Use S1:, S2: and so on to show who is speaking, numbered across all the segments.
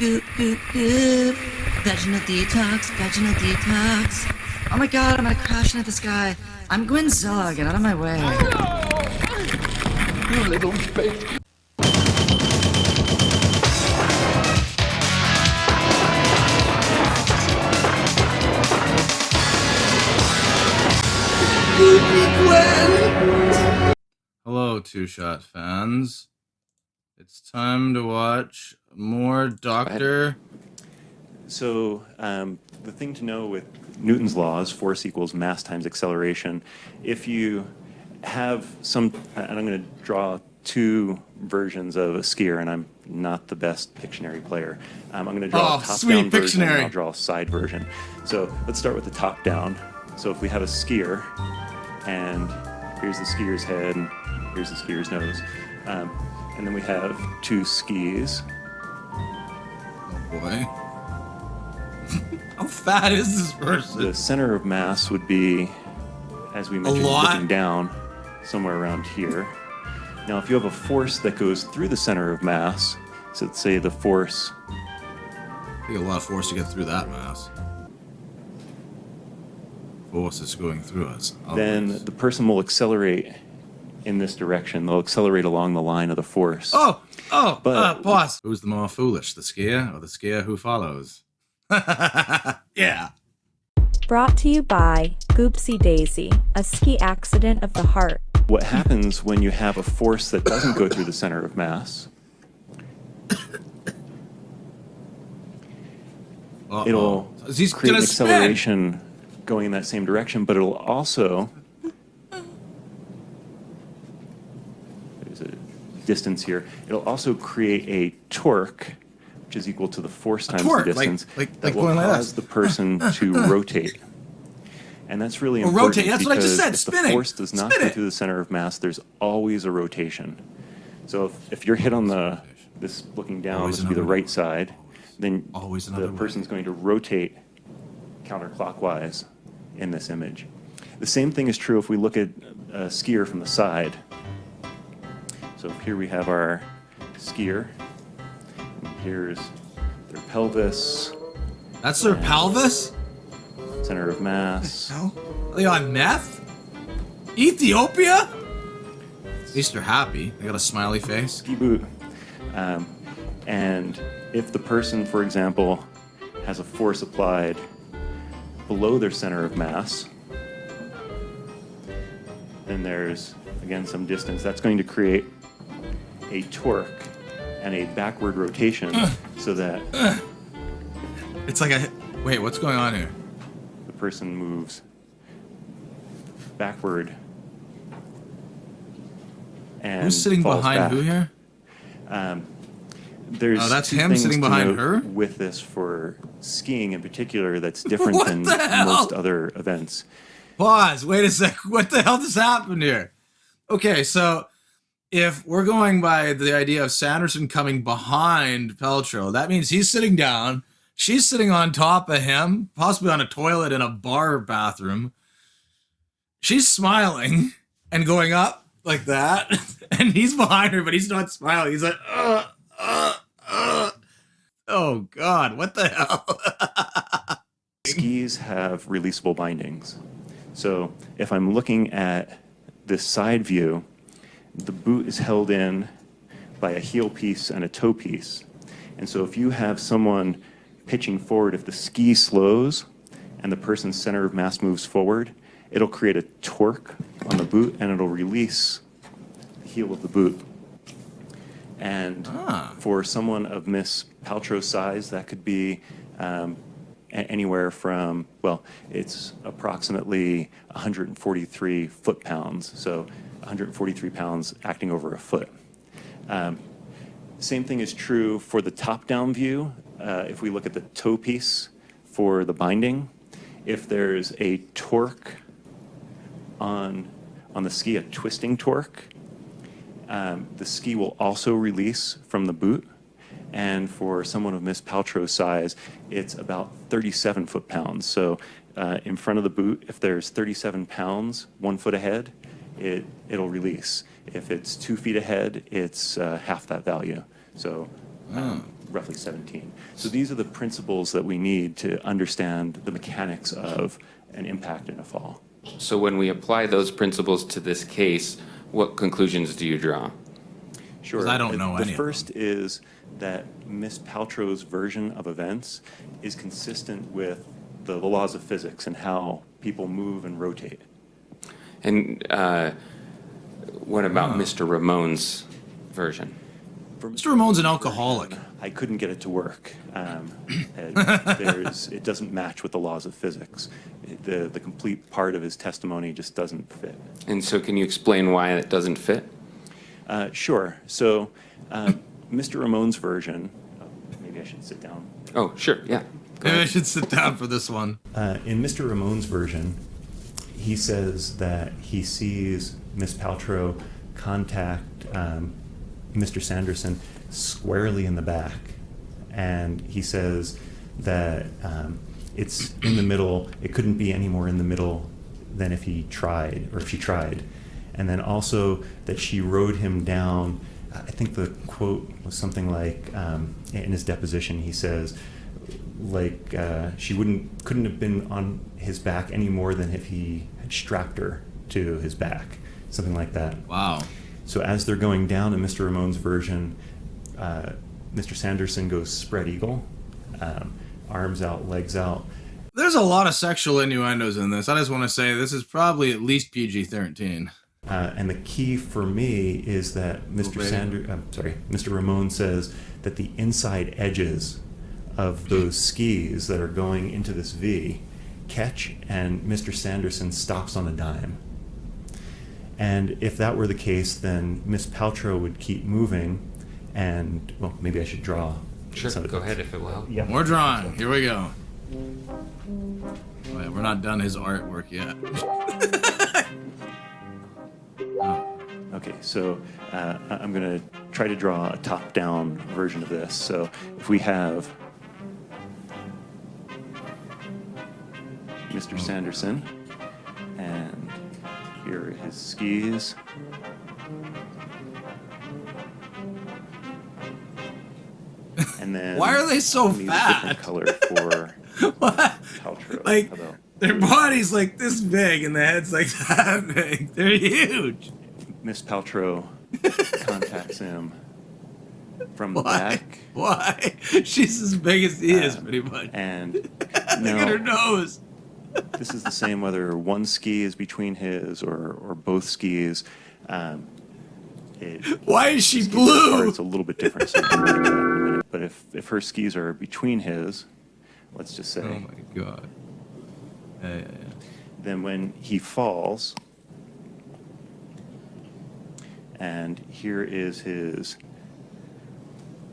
S1: Goop, goop, goop. Vaginal detox, vaginal detox. Oh my god, I'm gonna crash into the sky. I'm Gwyneth, get out of my way.
S2: You little baby.
S3: Hello, Two Shot fans. It's time to watch more Doctor.
S4: So the thing to know with Newton's laws, force equals mass times acceleration, if you have some, and I'm going to draw two versions of a skier, and I'm not the best Pictionary player. I'm going to draw a top-down version, and I'll draw a side version. So let's start with the top-down. So if we have a skier, and here's the skier's head, and here's the skier's nose, and then we have two skis.
S3: Oh boy. How fat is this person?
S4: The center of mass would be, as we mentioned, looking down, somewhere around here. Now, if you have a force that goes through the center of mass, so let's say the force...
S3: Take a lot of force to get through that mass. Force is going through us.
S4: Then the person will accelerate in this direction. They'll accelerate along the line of the force.
S3: Pause. Who's the more foolish, the skier or the skier who follows? Yeah.
S5: Brought to you by Goopsie Daisy, a ski accident of the heart.
S4: What happens when you have a force that doesn't go through the center of mass? It'll create an acceleration going in that same direction, but it'll also... There's a distance here. It'll also create a torque, which is equal to the force times the distance, that will cause the person to rotate. And that's really important
S3: that's what I just said,
S4: if the force does not go through the center of mass, there's always a rotation. So if you're hit on this looking down, this would be the right side, then the person's going to rotate counterclockwise in this image. The same thing is true if we look at a skier from the side. So here we have our skier. Here's their pelvis.
S3: That's their pelvis?
S4: Center of mass.
S3: Are they on meth? Ethiopia? At least they're happy. They got a smiley face.
S4: Ski boot. And if the person, for example, has a force applied below their center of mass, then there's, again, some distance. That's going to create a torque and a backward rotation so that...
S3: It's like a... Wait, what's going on here?
S4: The person moves backward and
S3: who's sitting behind
S4: back.
S3: Who here?
S4: There's
S3: that's
S4: two
S3: him
S4: things
S3: sitting
S4: to
S3: behind
S4: note
S3: her?
S4: with this for skiing in particular that's different than most other events.
S3: Pause. Wait a sec. What the hell just happened here? Okay, so if we're going by the idea of Sanderson coming behind Paltrow, that means he's sitting down, she's sitting on top of him, possibly on a toilet in a bar bathroom. She's smiling and going up like that, and he's behind her, but he's not smiling. He's like, oh God, what the hell?
S4: Skis have releasable bindings. So if I'm looking at this side view, the boot is held in by a heel piece and a toe piece. And so if you have someone pitching forward, if the ski slows and the person's center of mass moves forward, it'll create a torque on the boot and it'll release the heel of the boot. And for someone of Miss Paltrow's size, that could be anywhere from, well, it's approximately 143 foot-pounds, so 143 pounds acting over a foot. Same thing is true for the top-down view. If we look at the toe piece for the binding, if there's a torque on the ski, a twisting torque, the ski will also release from the boot. And for someone of Miss Paltrow's size, it's about 37 foot-pounds. So in front of the boot, if there's 37 pounds 1 foot ahead, it'll release. If it's 2 feet ahead, it's half that value. So roughly 17. So these are the principles that we need to understand the mechanics of an impact and a fall.
S2: So when we apply those principles to this case, what conclusions do you draw?
S4: Sure.
S3: 'Cause I don't know any of
S4: The
S3: them.
S4: first is that Miss Paltrow's version of events is consistent with the laws of physics and how people move and rotate.
S2: And what about Mr. Ramon's version?
S3: Mr. Ramon's an alcoholic.
S4: I couldn't get it to work. It doesn't match with the laws of physics. The complete part of his testimony just doesn't fit.
S2: And so can you explain why it doesn't fit?
S4: Sure. So Mr. Ramon's version, maybe I should sit down.
S2: Oh, sure, yeah.
S3: Maybe I should sit down for this one.
S4: In Mr. Ramon's version, he says that he sees Miss Paltrow contact Mr. Sanderson squarely in the back. And he says that it's in the middle. It couldn't be any more in the middle than if he tried, or if she tried. And then also that she rode him down. I think the quote was something like, in his deposition, he says, like she couldn't have been on his back any more than if he had strapped her to his back, something like that.
S3: Wow.
S4: So as they're going down in Mr. Ramon's version, Mr. Sanderson goes spread eagle, arms out, legs out.
S3: There's a lot of sexual innuendos in this. I just want to say this is probably at least PG-13.
S4: And the key for me is that Mr. Ramon says that the inside edges of those skis that are going into this V catch, and Mr. Sanderson stops on a dime. And if that were the case, then Miss Paltrow would keep moving, and, well, maybe I should draw.
S2: Sure, go ahead if it will help.
S4: Yeah.
S3: More drawing. Here we go. Oh, yeah, we're not done his artwork yet.
S4: Okay, so I'm going to try to draw a top-down version of this. So if we have Mr. Sanderson, and here are his skis. And then
S3: Why are they so
S4: we need a
S3: fat?
S4: different color for
S3: What?
S4: Paltrow.
S3: Like,
S4: How about-
S3: their body's like this big and the head's like that big. They're huge.
S4: Miss Paltrow contacts him from the
S3: Why?
S4: back,
S3: Why? She's as big as he is, pretty much.
S4: and
S3: Look at her
S4: now
S3: nose.
S4: this is the same whether one ski is between his or both skis.
S3: Why is she
S4: skis apart,
S3: blue?
S4: it's a little bit different. So we'll get into that in a minute. But if her skis are between his, let's just say,
S3: Oh my god. Yeah.
S4: then when he falls, and here is his,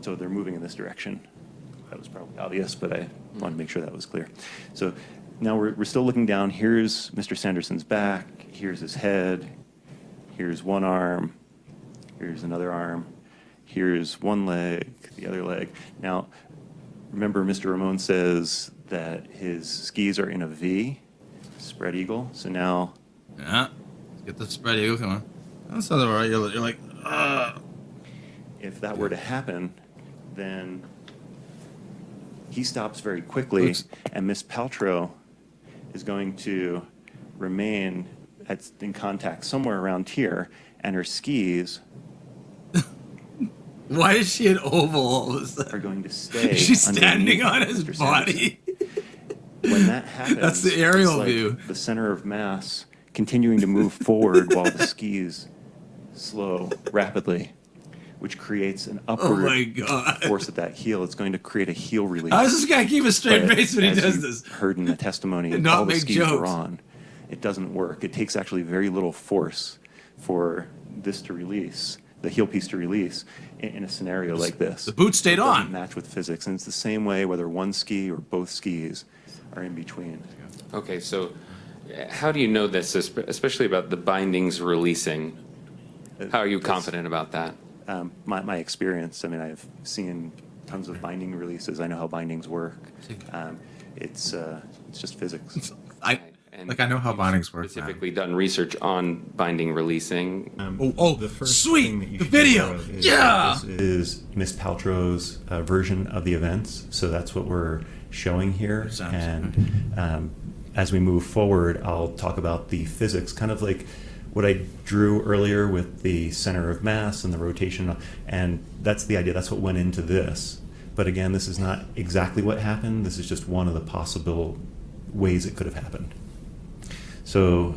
S4: so they're moving in this direction. That was probably obvious, but I wanted to make sure that was clear. So now we're still looking down. Here's Mr. Sanderson's back. Here's his head. Here's one arm. Here's another arm. Here's one leg, the other leg. Now, remember Mr. Ramon says that his skis are in a V, spread eagle. So now,
S3: Yeah. Get the spread eagle, come on. That's not right. You're like,
S4: if that were to happen, then he stops very quickly,
S3: Oops.
S4: and Miss Paltrow is going to remain in contact somewhere around here, and her skis
S3: why is she an oval all of a sudden?
S4: are going to stay.
S3: She's standing on
S4: underneath
S3: his
S4: Mr.
S3: body.
S4: Sanderson. When that happens,
S3: That's the aerial
S4: it's like
S3: view.
S4: the center of mass continuing to move forward while the skis slow rapidly, which creates an
S3: Oh
S4: upward
S3: my god.
S4: force at that heel. It's going to create a heel release.
S3: How does this guy keep a straight
S4: But
S3: face when he
S4: as
S3: does
S4: you
S3: this?
S4: heard in the testimony,
S3: And not
S4: all the
S3: make
S4: skis
S3: jokes.
S4: were on. It doesn't work. It takes actually very little force for this to release, the heel piece to release, in a scenario like this.
S3: The boot stayed
S4: It doesn't
S3: on.
S4: match with physics, and it's the same way whether one ski or both skis are in between.
S2: Okay, so how do you know this, especially about the bindings releasing? How are you confident about that?
S4: My experience, I mean, I've seen tons of binding releases. I know how bindings work. It's just physics.
S2: And
S3: Like, I know how
S2: you've
S3: bindings work, man.
S2: specifically done research on binding releasing.
S4: The first
S3: sweet,
S4: thing that you
S3: the
S4: should be
S3: video,
S4: aware of
S3: yeah!
S4: is Miss Paltrow's version of the events. So that's what we're showing here. And as we move forward, I'll talk about the physics, kind of like what I drew earlier with the center of mass and the rotation. And that's the idea. That's what went into this. But again, this is not exactly what happened. This is just one of the possible ways it could have happened. So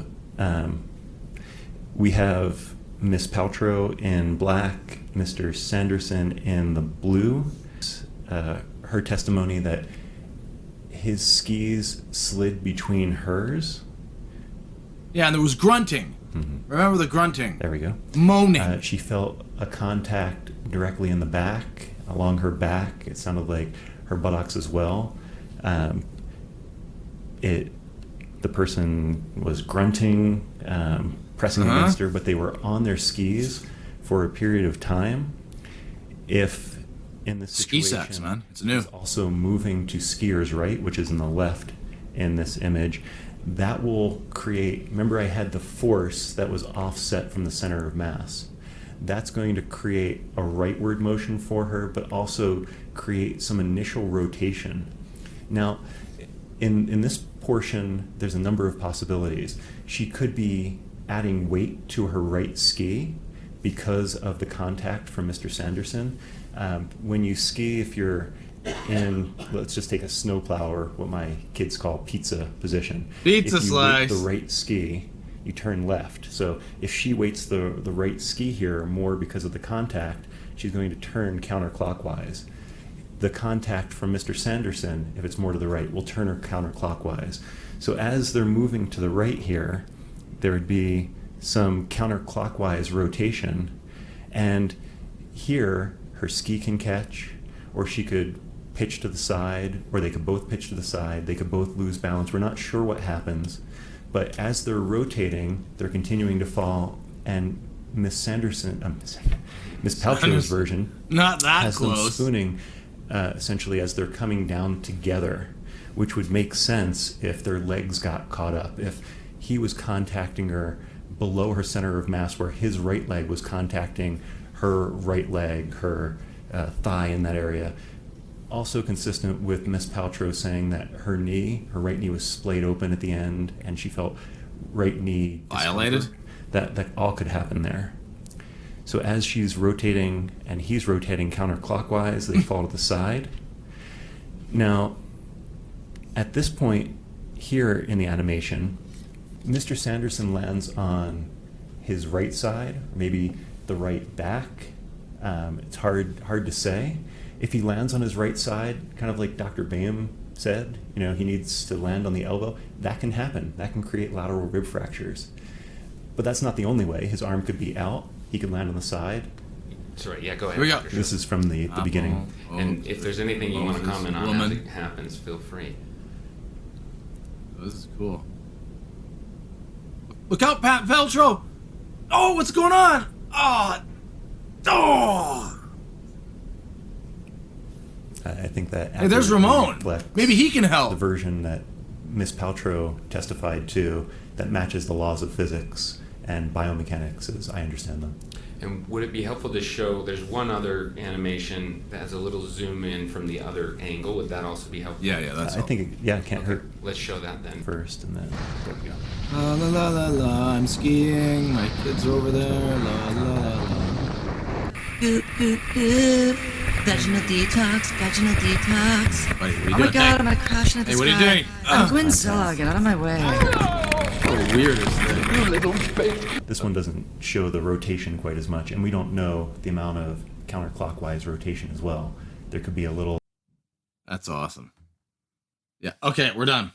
S4: we have Miss Paltrow in black, Mr. Sanderson in the blue. Her testimony that his skis slid between hers.
S3: Yeah, and there was grunting. Remember the grunting?
S4: There we go.
S3: Moaning.
S4: She felt a contact directly in the back, along her back. It sounded like her buttocks as well. The person was grunting, pressing against her, but they were on their skis for a period of time. If in this
S3: Ski
S4: situation,
S3: sex, man. It's new.
S4: is also moving to skier's right, which is in the left in this image, that will create, remember I had the force that was offset from the center of mass. That's going to create a rightward motion for her, but also create some initial rotation. Now, in this portion, there's a number of possibilities. She could be adding weight to her right ski because of the contact from Mr. Sanderson. When you ski, if you're in, let's just take a snowplow or what my kids call pizza position.
S3: Pizza
S4: if you
S3: slice.
S4: weight the right ski, you turn left. So if she weights the right ski here more because of the contact, she's going to turn counterclockwise. The contact from Mr. Sanderson, if it's more to the right, will turn her counterclockwise. So as they're moving to the right here, there would be some counterclockwise rotation. And here, her ski can catch, or she could pitch to the side, or they could both pitch to the side. They could both lose balance. We're not sure what happens. But as they're rotating, they're continuing to fall, and Miss Paltrow's version
S3: Not that
S4: has them
S3: close.
S4: spooning essentially as they're coming down together, which would make sense if their legs got caught up. If he was contacting her below her center of mass, where his right leg was contacting her right leg, her thigh in that area. Also consistent with Miss Paltrow saying that her right knee was splayed open at the end, and she felt right knee
S3: Violated?
S4: discomfort. That all could happen there. So as she's rotating and he's rotating counterclockwise, they fall to the side. Now, at this point here in the animation, Mr. Sanderson lands on his right side, or maybe the right back. It's hard to say. If he lands on his right side, kind of like Dr. Bayham said, he needs to land on the elbow, that can happen. That can create lateral rib fractures. But that's not the only way. His arm could be out. He could land on the side.
S2: That's right. Yeah, go ahead.
S3: Here we go.
S2: Dr.
S4: This is from the beginning.
S2: And if there's anything you want to
S3: Moses,
S2: comment on
S3: woman.
S2: as it happens, feel free.
S3: This is cool. Look out, Pat Paltrow! Oh, what's going on? Oh!
S4: I think that
S3: Hey, there's
S4: accurately
S3: Ramon.
S4: reflects
S3: Maybe he can
S4: the
S3: help.
S4: version that Miss Paltrow testified to that matches the laws of physics and biomechanics as I understand them.
S2: And would it be helpful to show, there's one other animation that has a little zoom in from the other angle. Would that also be helpful?
S3: Yeah, that's
S4: I think, it can't hurt
S2: Let's show that then.
S4: first, and then there we go.
S3: La la la la la, I'm skiing, my kids are over there, la la la la.
S1: Goop, goop, goop. Vaginal detox, vaginal detox.
S3: Wait, what are you
S1: Oh my
S3: doing?
S1: god,
S3: Hey.
S1: I'm gonna crash into
S3: Hey,
S1: this
S3: what are you
S1: guy.
S3: doing?
S1: I'm Gwyneth Zog, get out of my way.
S3: What a weirdest thing.
S4: This one doesn't show the rotation quite as much, and we don't know the amount of counterclockwise rotation as well. There could be a little.
S3: That's awesome. Yeah, okay, we're done.